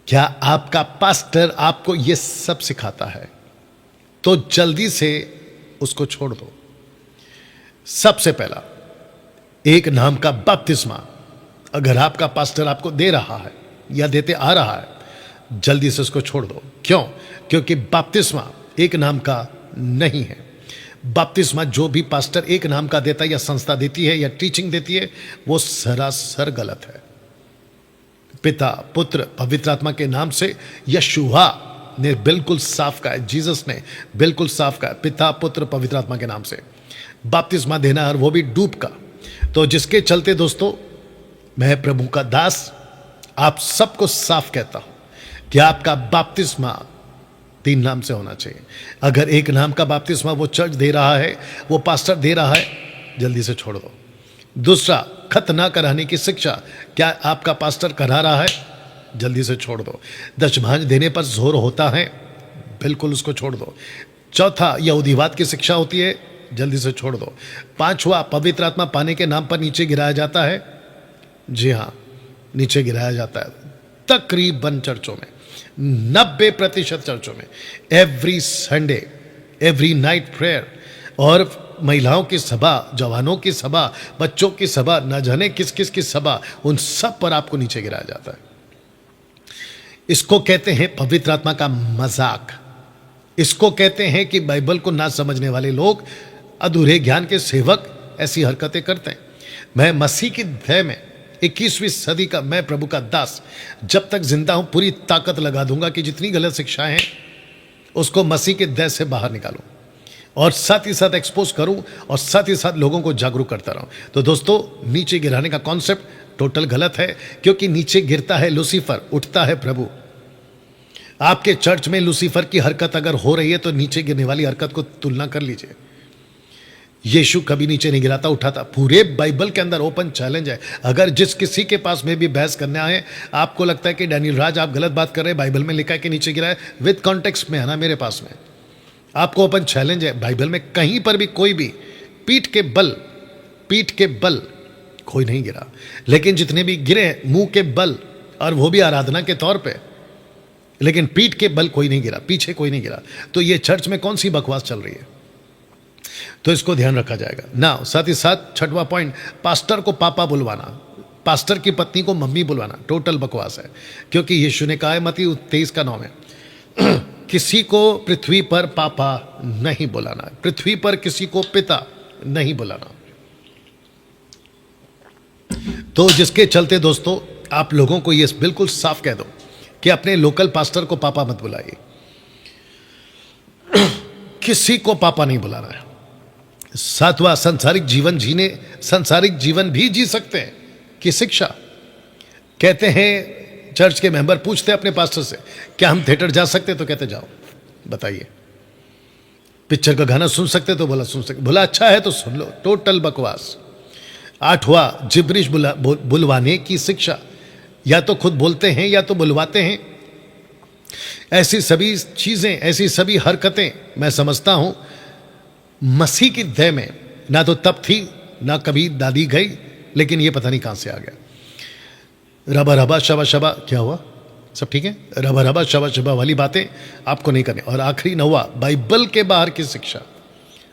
क्या आपका पास्टर आपको यह सब सिखाता है? तो जल्दी से उसको छोड़ दो। सबसे पहला, एक नाम का बपतिस्मा अगर आपका पास्टर आपको दे रहा है या देते आ रहा है, जल्दी से उसको छोड़ दो। क्यों? क्योंकि बपतिस्मा एक नाम का नहीं है। बपतिस्मा जो भी पास्टर एक नाम का देता है या संस्था देती है या टीचिंग देती है, वो सरासर गलत है। पिता, पुत्र, पवित्र आत्मा के नाम से यशुआ ने बिल्कुल साफ कहा है, जीसस ने बिल्कुल साफ कहा है, पिता, पुत्र, पवित्र आत्मा के नाम से बपतिस्मा देना, और वो भी डूब का। तो जिसके चलते दोस्तों, मैं प्रभु का दास आप सबको साफ कहता हूं कि आपका बपतिस्मा 3 नाम से होना चाहिए। अगर एक नाम का बपतिस्मा वो चर्च दे रहा है, वो पास्टर दे रहा है, जल्दी से छोड़ दो। दूसरा, खतना कराने की शिक्षा क्या आपका पास्टर करा रहा है? जल्दी से छोड़ दो। दशभांज देने पर जोर होता है, बिल्कुल उसको छोड़ दो। चौथा, यहूदीवाद की शिक्षा होती है, जल्दी से छोड़ दो। पांचवा, पवित्र आत्मा पाने के नाम पर नीचे गिराया जाता है। जी हां, नीचे गिराया जाता है तकरीबन चर्चों में, 90% चर्चों में। Every Sunday, every night prayer, और महिलाओं की सभा, जवानों की सभा, बच्चों की सभा, न जाने किस किस की सभा, उन सब पर आपको नीचे गिराया जाता है। इसको कहते हैं पवित्र आत्मा का मजाक। इसको कहते हैं कि बाइबल को ना समझने वाले लोग, अधूरे ज्ञान के सेवक ऐसी हरकतें करते हैं। मैं मसीह की ध्यय में 21वीं सदी का मैं प्रभु का दास जब तक जिंदा हूं, पूरी ताकत लगा दूंगा कि जितनी गलत शिक्षाएं हैं उसको मसीह के ध्यय से बाहर निकालूं, और साथ ही साथ एक्सपोज करूं, और साथ ही साथ लोगों को जागरूक करता रहूं। तो दोस्तों, नीचे गिराने का कॉन्सेप्ट टोटल गलत है, क्योंकि नीचे गिरता है लूसीफर, उठता है प्रभु। आपके चर्च में लूसीफर की हरकत अगर हो रही है, तो नीचे गिरने वाली हरकत को तुलना कर लीजिए। यीशु कभी नीचे नहीं गिराता, उठाता। पूरे बाइबल के अंदर ओपन चैलेंज है। अगर जिस किसी के पास में भी बहस करने आए, आपको लगता है कि डैनियल राज आप गलत बात कर रहे हैं, बाइबल में लिखा है कि नीचे गिरा है, विद कॉन्टेक्स्ट में है ना मेरे पास में, आपको ओपन चैलेंज है। बाइबल में कहीं पर भी कोई भी पीठ के बल कोई नहीं गिरा, लेकिन जितने भी गिरे मुंह के बल, और वो भी आराधना के तौर पे, लेकिन पीठ के बल कोई नहीं गिरा, पीछे कोई नहीं गिरा। तो ये चर्च में कौन सी बकवास चल रही है? तो इसको ध्यान रखा जाएगा ना। साथ ही साथ 6वां पॉइंट, पास्टर को पापा बुलवाना, पास्टर की पत्नी को मम्मी बुलवाना, टोटल बकवास है। क्योंकि यीशु ने कहा है, मत्ती 23:9 में, किसी को पृथ्वी पर पापा नहीं बुलाना, पृथ्वी पर किसी को पिता नहीं बुलाना। तो जिसके चलते दोस्तों, आप लोगों को यह बिल्कुल साफ कह दो कि अपने लोकल पास्टर को पापा मत बुलाइए। किसी को पापा नहीं बुलाना है। 7वां, सांसारिक जीवन भी जी सकते हैं कि शिक्षा। कहते हैं, चर्च के मेंबर पूछते हैं अपने पास्टर से, क्या हम थिएटर जा सकते हैं? तो कहते जाओ, बताइए। पिक्चर का गाना सुन सकते? तो बोला सुन सकते। बोला अच्छा है तो सुन लो। टोटल बकवास। 8वां, जिब्रिश बुलवाने की शिक्षा। या तो खुद बोलते हैं या तो बुलवाते हैं। ऐसी सभी चीजें, ऐसी सभी हरकतें मैं समझता हूं मसीह की ध्यय में ना तो तब थी, ना कभी दादी गई, लेकिन ये पता नहीं कहां से आ गया। रबा रबा शबा शबा, क्या हुआ? सब ठीक है? रबा रबा शबा शबा वाली बातें आपको नहीं करनी। और आखिरी 9वां, बाइबल के बाहर की शिक्षा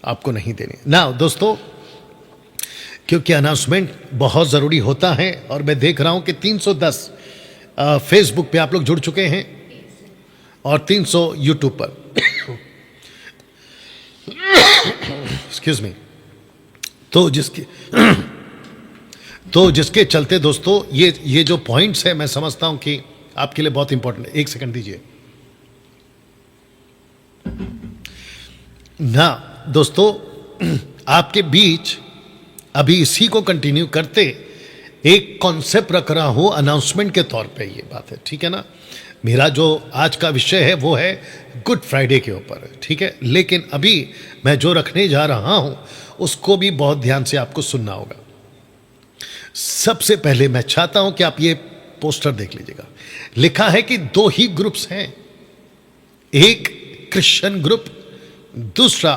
आपको नहीं देनी ना दोस्तों, क्योंकि अनाउंसमेंट बहुत जरूरी होता है। और मैं देख रहा हूं कि 310 फेसबुक पे आप लोग जुड़ चुके हैं और 300 यूट्यूब पर। Excuse me. तो जिसके चलते दोस्तों, ये जो पॉइंट्स है, मैं समझता हूं कि आपके लिए बहुत इंपॉर्टेंट है। 1 सेकंड दीजिए ना दोस्तों। आपके बीच अभी इसी को कंटिन्यू करते एक कॉन्सेप्ट रख रहा हूं अनाउंसमेंट के तौर पे। ये बात है, ठीक है ना। मेरा जो आज का विषय है वो है गुड फ्राइडे के ऊपर, ठीक है। लेकिन अभी मैं जो रखने जा रहा हूं उसको भी बहुत ध्यान से आपको सुनना होगा। सबसे पहले मैं चाहता हूं कि आप ये पोस्टर देख लीजिएगा। लिखा है कि 2 ही ग्रुप्स हैं, एक क्रिश्चियन ग्रुप, दूसरा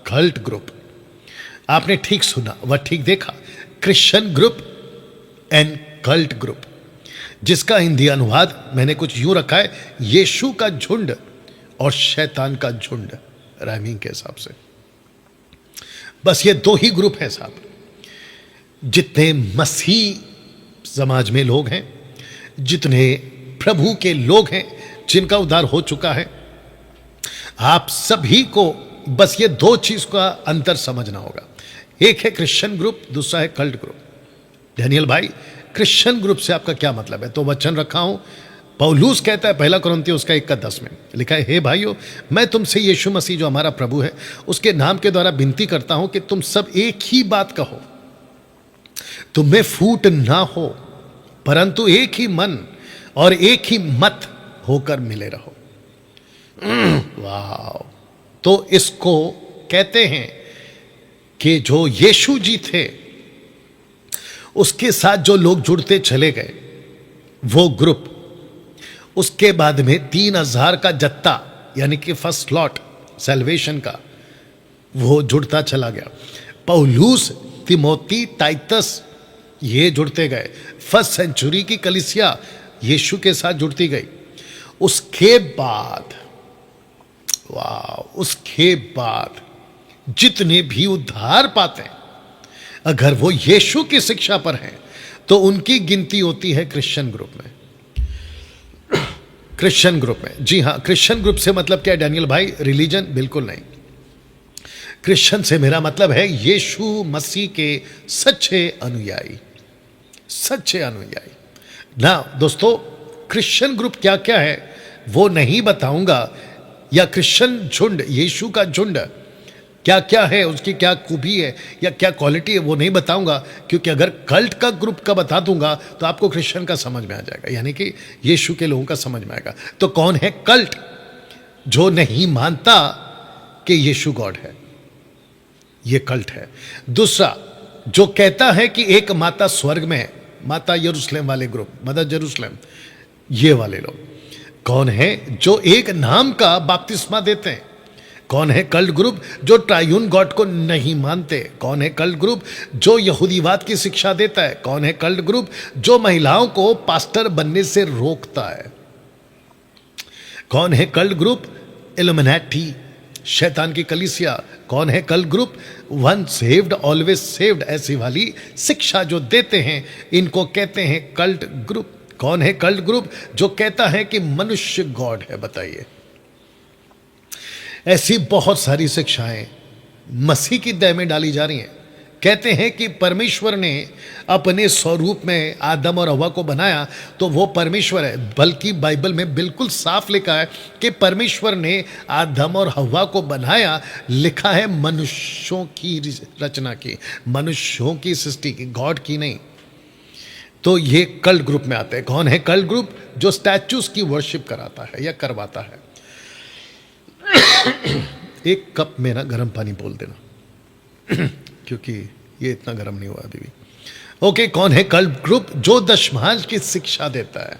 कल्ट ग्रुप। आपने ठीक सुना, वह ठीक देखा, Christian group and cult group. जिसका हिंदी अनुवाद मैंने कुछ यूं रखा है, यीशु का झुंड और शैतान का झुंड, राइमिंग के हिसाब से। बस ये दो ही ग्रुप हैं साहब, जितने मसीह समाज में लोग हैं, जितने प्रभु के लोग हैं, जिनका उद्धार हो चुका है, आप सभी को बस ये दो चीज का अंतर समझना होगा। एक है क्रिश्चियन ग्रुप, दूसरा है कल्ट ग्रुप। डैनियल भाई, क्रिश्चियन ग्रुप से आपका क्या मतलब है? तो वचन रखा हूं, पौलुस कहता है 1 कुरिन्थियों उसका 1:10 में लिखा है, हे भाइयों, मैं तुमसे यीशु मसीह जो हमारा प्रभु है उसके नाम के द्वारा विनती करता हूं कि तुम सब एक ही बात कहो, तुम में फूट ना हो, परंतु एक ही मन और एक ही मत होकर मिले रहो। वाह! तो इसको कहते हैं कि जो यीशु जी थे उसके साथ जो लोग जुड़ते चले गए, वो ग्रुप, उसके बाद में 3000 का जत्था, यानी कि फर्स्ट लॉट सैल्वेशन का, वो जुड़ता चला गया। पौलुस, तिमोथी, टाइटस, ये जुड़ते गए। फर्स्ट सेंचुरी की कलीसिया यीशु के साथ जुड़ती गई। उसके बाद, वाह, उसके बाद जितने भी उद्धार पाते हैं, अगर वो यीशु की शिक्षा पर हैं, तो उनकी गिनती होती है क्रिश्चियन ग्रुप में। क्रिश्चियन ग्रुप में, जी हां, क्रिश्चियन ग्रुप से मतलब क्या है डैनियल भाई? रिलीजन? बिल्कुल नहीं। क्रिश्चियन से मेरा मतलब है यीशु मसीह के सच्चे अनुयायी, सच्चे अनुयायी। ना दोस्तों, क्रिश्चियन ग्रुप क्या क्या है वो नहीं बताऊंगा, या क्रिश्चियन झुंड, यीशु का झुंड क्या क्या है, उसकी क्या खूबी है या क्या क्वालिटी है, वो नहीं बताऊंगा, क्योंकि अगर कल्ट का ग्रुप का बता दूंगा तो आपको क्रिश्चियन का समझ में आ जाएगा, यानी कि यीशु के लोगों का समझ में आएगा। तो कौन है कल्ट? जो नहीं मानता कि यीशु गॉड है, ये कल्ट है। दूसरा, जो कहता है कि एक माता स्वर्ग में है, माता यरूशलेम वाले ग्रुप, मदर जेरूशलेम, ये वाले लोग। कौन है? जो एक नाम का बपतिस्मा देते हैं। कौन है कल्ट ग्रुप? जो ट्रायून गॉड को नहीं मानते। कौन है कल्ट ग्रुप? जो यहूदीवाद की शिक्षा देता है। कौन है कल्ट ग्रुप? जो महिलाओं को पास्टर बनने से रोकता है। कौन है कल्ट ग्रुप? इल्यूमिनाटी, शैतान की कलीसिया। कौन है cult group? One saved always saved, ऐसी वाली शिक्षा जो देते हैं, इनको कहते हैं कल्ट ग्रुप। कौन है कल्ट ग्रुप? जो कहता है कि मनुष्य गॉड है। बताइए, ऐसी बहुत सारी शिक्षाएं मसीह की दया में डाली जा रही हैं। कहते हैं कि परमेश्वर ने अपने स्वरूप में आदम और हव्वा को बनाया तो वो परमेश्वर है, बल्कि बाइबल में बिल्कुल साफ लिखा है कि परमेश्वर ने आदम और हव्वा को बनाया, लिखा है मनुष्यों की रचना की, मनुष्यों की सृष्टि की, गॉड की नहीं। तो ये कल्ट ग्रुप में आते हैं। कौन है कल्ट ग्रुप? जो स्टैचूज की वर्शिप कराता है या करवाता है। एक कप में ना गर्म पानी बोल देना क्योंकि ये इतना गर्म नहीं हुआ अभी भी। ओके, कौन है कल्ट ग्रुप? जो दशमांश की शिक्षा देता है,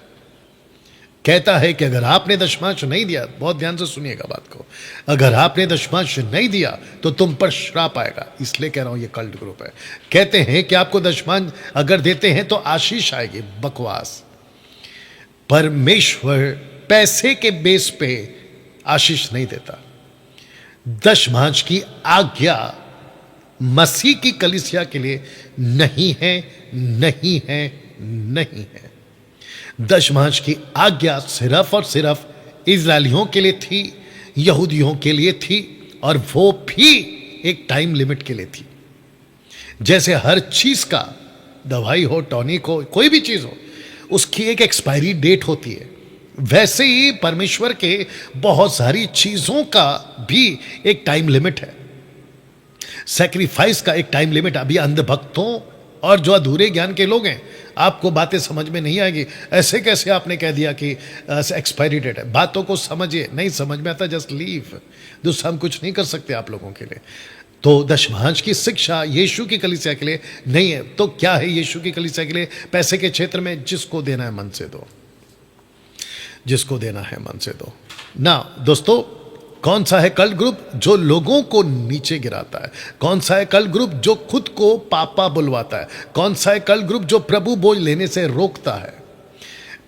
कहता है कि अगर आपने दशमांश नहीं दिया, बहुत ध्यान से सुनिएगा बात को, अगर आपने दशमांश नहीं दिया तो तुम पर श्राप आएगा। इसलिए कह रहा हूं ये कल्ट ग्रुप है। कहते हैं कि आपको दशमांश अगर देते हैं तो आशीष आएगी। बकवास। परमेश्वर पैसे के बेस पे आशीष नहीं देता। दशमांश की आज्ञा मसीह की कलीसिया के लिए नहीं है, नहीं है, नहीं है। दशमांश की आज्ञा सिर्फ और सिर्फ इजरायलियों के लिए थी, यहूदियों के लिए थी, और वो भी एक टाइम लिमिट के लिए थी। जैसे हर चीज का, दवाई हो, टॉनिक हो, कोई भी चीज हो, उसकी एक एक्सपायरी डेट होती है, वैसे ही परमेश्वर के बहुत सारी चीजों का भी एक टाइम लिमिट है। सैक्रिफाइस का एक टाइम लिमिट। अभी अंधभक्तों और जो अधूरे ज्ञान के लोग हैं, आपको बातें समझ में नहीं आएगी। ऐसे कैसे आपने कह दिया कि एक्सपायरी डेट है? बातों को समझिए, नहीं समझ में आता जस्ट लीव। दूसरा हम कुछ नहीं कर सकते आप लोगों के लिए। तो दशमांश की शिक्षा यीशु की कलीसिया के लिए नहीं है। तो क्या है यीशु की कलीसिया के लिए? पैसे के क्षेत्र में जिसको देना है मन से दो, जिसको देना है मन से दो ना। दोस्तों, कौन सा है कल्ट ग्रुप? जो लोगों को नीचे गिराता है। कौन सा है कल्ट ग्रुप? जो खुद को पापा बुलवाता है। कौन सा है कल्ट ग्रुप? जो प्रभु बोझ लेने से रोकता है।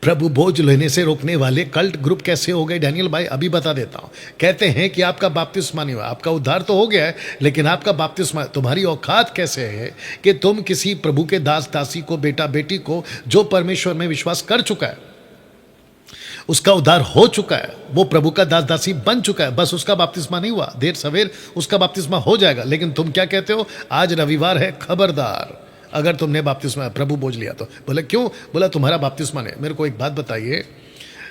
प्रभु भोज लेने से रोकने वाले कल्ट ग्रुप कैसे हो गए डैनियल भाई? अभी बता देता हूं। कहते हैं कि आपका बपतिस्मा नहीं हुआ, आपका उद्धार तो हो गया है लेकिन आपका बपतिस्मा, तुम्हारी औकात कैसे है कि तुम किसी प्रभु के दास दासी को, बेटा बेटी को, जो परमेश्वर में विश्वास कर चुका है, उसका उद्धार हो चुका है, वो प्रभु का दास दासी बन चुका है, बस उसका बपतिस्मा नहीं हुआ, देर सवेर उसका बपतिस्मा हो जाएगा। लेकिन तुम क्या कहते हो? आज रविवार है, खबरदार अगर तुमने बपतिस्मा प्रभु बोझ लिया तो। बोले क्यों? बोला तुम्हारा बपतिस्मा नहीं। मेरे को एक बात बताइए,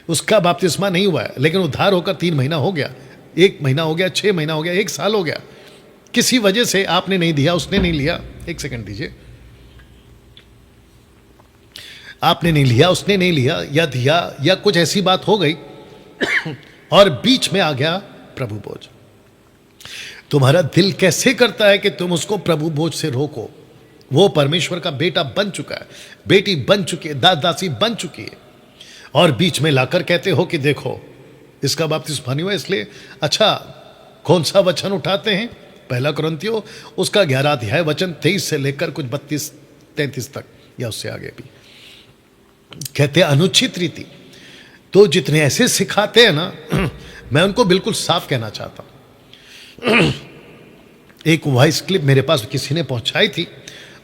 उसका बपतिस्मा नहीं हुआ है लेकिन उद्धार होकर 3 महीना हो गया, 1 महीना हो गया, 6 महीना हो गया, 1 साल हो गया, किसी वजह से आपने नहीं दिया, उसने नहीं लिया। 1 सेकंड दीजिए। आपने नहीं लिया, उसने नहीं लिया, या दिया, या कुछ ऐसी बात हो गई और बीच में आ गया प्रभु बोझ। तुम्हारा दिल कैसे करता है कि तुम उसको प्रभु बोझ से रोको? वो परमेश्वर का बेटा बन चुका है, बेटी बन चुकी है, दास दासी बन चुकी है, और बीच में लाकर कहते हो कि देखो इसका बपतिस्मा नहीं हुआ इसलिए। अच्छा, कौन सा वचन उठाते हैं? 1 कुरिन्थियों उसका 11 अध्याय वचन 23 से लेकर कुछ 32-33 तक, या उससे आगे भी। कहते हैं अनुचित रीति। तो जितने ऐसे सिखाते हैं ना, मैं उनको बिल्कुल साफ कहना चाहता हूं। एक वॉइस क्लिप मेरे पास किसी ने पहुंचाई थी,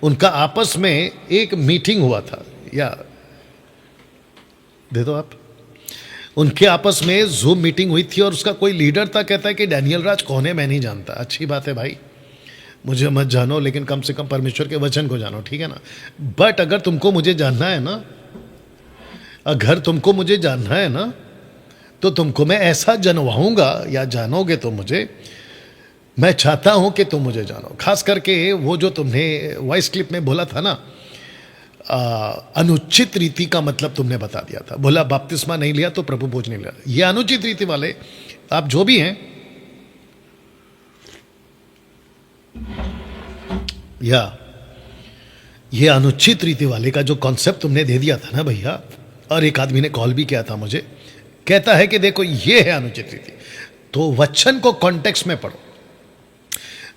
उनका आपस में एक मीटिंग हुआ था, या दे दो आप, उनके आपस में जूम मीटिंग हुई थी और उसका कोई लीडर था, कहता है कि डैनियल राज कौन है मैं नहीं जानता। अच्छी बात है भाई, मुझे मत जानो लेकिन कम से कम परमेश्वर के वचन को जानो, ठीक है ना। बट अगर तुमको मुझे जानना है ना, अगर तुमको मुझे जानना है ना, तो तुमको मैं ऐसा जनवाऊंगा, या जानोगे तो मुझे, मैं चाहता हूं कि तुम मुझे जानो। खास करके वो जो तुमने वॉइस क्लिप में बोला था ना, अनुचित रीति का मतलब तुमने बता दिया था। बोला बपतिस्मा नहीं लिया तो प्रभु भोज नहीं लिया। ये अनुचित रीति वाले आप जो भी हैं, या ये अनुचित रीति वाले का जो कॉन्सेप्ट तुमने दे दिया था ना भैया, और एक आदमी ने कॉल भी किया था मुझे, कहता है कि देखो ये है अनुचित रीति, तो वचन को कॉन्टेक्स्ट में पढ़ो।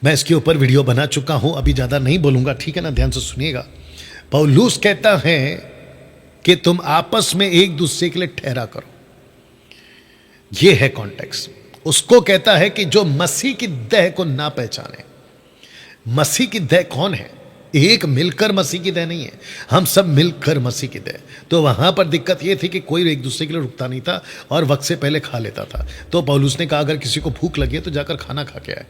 मैं इसके ऊपर वीडियो बना चुका हूं, अभी ज्यादा नहीं बोलूंगा, ठीक है ना, ध्यान से सुनिएगा। पौलुस कहता है कि तुम आपस में एक दूसरे के लिए ठहरा करो, ये है कॉन्टेक्स्ट। उसको कहता है कि जो मसीह की देह को ना पहचाने। मसीह की देह कौन है? एक मिलकर मसीह की देह नहीं है, हम सब मिलकर मसीह की देह। तो वहां पर दिक्कत यह थी कि कोई एक दूसरे के लिए रुकता नहीं था और वक्त से पहले खा लेता था। तो पौलुस ने कहा अगर किसी को भूख लगी है तो जाकर खाना खा के आए,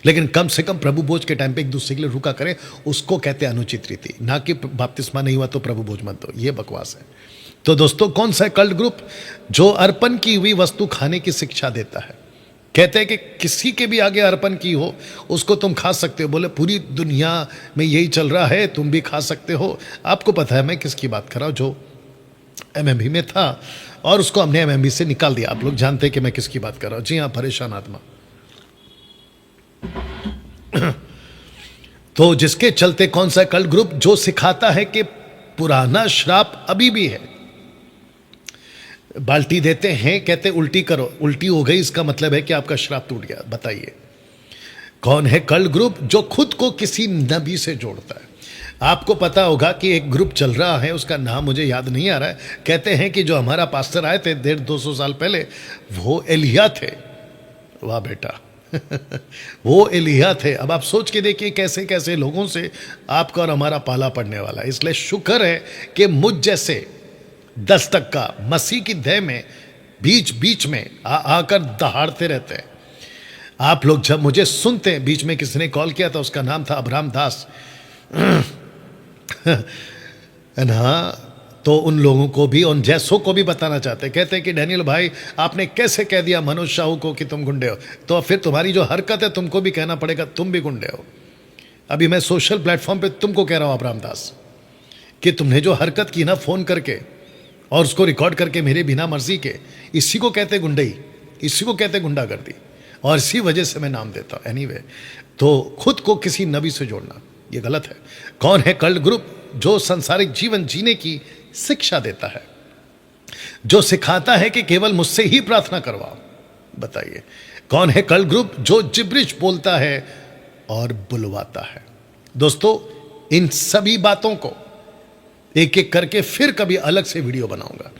लेकिन कम से कम प्रभु भोज के टाइम पे एक दूसरे के लिए रुका करें। उसको कहते हैं अनुचित रीति, ना कि बपतिस्मा नहीं हुआ तो प्रभु भोज मत दो, ये बकवास है। तो दोस्तों, कौन सा कल्ट ग्रुप जो अर्पण की हुई वस्तु खाने की शिक्षा देता है? कहते हैं कि किसी के भी आगे अर्पण की हो उसको तुम खा सकते हो। बोले पूरी दुनिया में यही चल रहा है, तुम भी खा सकते हो। आपको पता है मैं किसकी बात कर रहा हूं, जो एमएमबी में था और उसको हमने एमएमबी से निकाल दिया। आप लोग जानते हैं कि मैं किसकी बात कर रहा हूं। जी हाँ, परेशान आत्मा। तो जिसके चलते कौन सा कल्ट ग्रुप जो सिखाता है कि पुराना श्राप अभी भी है। बाल्टी देते हैं, कहते उल्टी करो, उल्टी हो गई इसका मतलब है कि आपका श्राप टूट गया। बताइए कौन है कल्ट ग्रुप जो खुद को किसी नबी से जोड़ता है? आपको पता होगा कि एक ग्रुप चल रहा है, उसका नाम मुझे याद नहीं आ रहा है। कहते हैं कि जो हमारा पास्टर आए थे 150-200 साल पहले, वो एलिया थे। वाह बेटा वो एलिया थे। अब आप सोच के देखिए कैसे कैसे लोगों से आपका और हमारा पाला पड़ने वाला है। इसलिए शुक्र है कि मुझ जैसे 10 तक का मसीह की देह में बीच बीच में आकर दहाड़ते रहते हैं। आप लोग जब मुझे सुनते हैं, बीच में किसी ने कॉल किया था, उसका नाम था अब्राहम दास ना, तो उन लोगों को भी, उन जैसों को भी बताना चाहते, कहते हैं कि डैनियल भाई आपने कैसे कह दिया मनोज शाहू को कि तुम गुंडे हो, तो फिर तुम्हारी जो हरकत है तुमको भी कहना पड़ेगा तुम भी गुंडे हो। अभी मैं सोशल प्लेटफॉर्म पे तुमको कह रहा हूं अब्राहम दास कि तुमने जो हरकत की ना फोन करके और उसको रिकॉर्ड करके मेरे बिना मर्जी के, इसी को कहते गुंडई, इसी को कहते गुंडागर्दी, और इसी वजह से मैं नाम देता हूं। एनीवे, तो खुद को किसी नबी से जोड़ना ये गलत है। कौन है कल्ट ग्रुप जो संसारिक जीवन जीने की शिक्षा देता है, जो सिखाता है कि केवल मुझसे ही प्रार्थना करवाओ? बताइए कौन है कल्ट ग्रुप जो जिब्रिश बोलता है और बुलवाता है? दोस्तों, इन सभी बातों को एक एक करके फिर कभी अलग से वीडियो बनाऊंगा।